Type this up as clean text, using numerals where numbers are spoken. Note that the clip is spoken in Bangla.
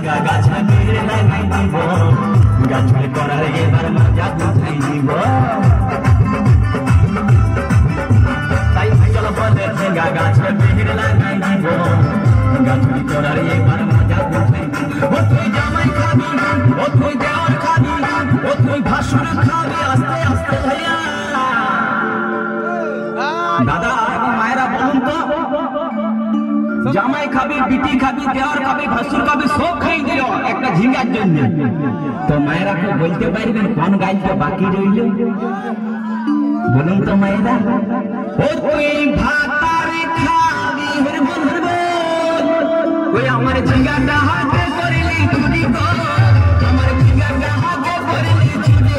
ঝিঙ্গা গাছে বের লাগাই দিব গাছুরি করার এবার মজা বুঝাই দিব তাই চলো বলে ঝিঙ্গা গাছে বের লাগাই দিব গাছুরি করার এবার মজা বুঝাই দিব ও তুই জামাই খাবি ও তুই দেওয়ার খাবি ও তুই ভাসুর খাবি আস্তে আস্তে ভাইয়া দাদা এবং মায়েরা বলুন তো জামাই খাবি বিটি খাবি দেওয়ার খাবি ভাসুর খাবি সব খাই দিল একটা ঝিঙ্গার জন্য তো মায়েরা কেউ বলতে পারবেন কোন গাইতে বাকি রইল বলুন তো মায়েরা ও তুই ভাতার খাবি হরবল ওই আমার ঝিঙ্গাটা হাতে করলি চুরি গো আমার ঝিঙ্গাটা হাতে করলি চুরি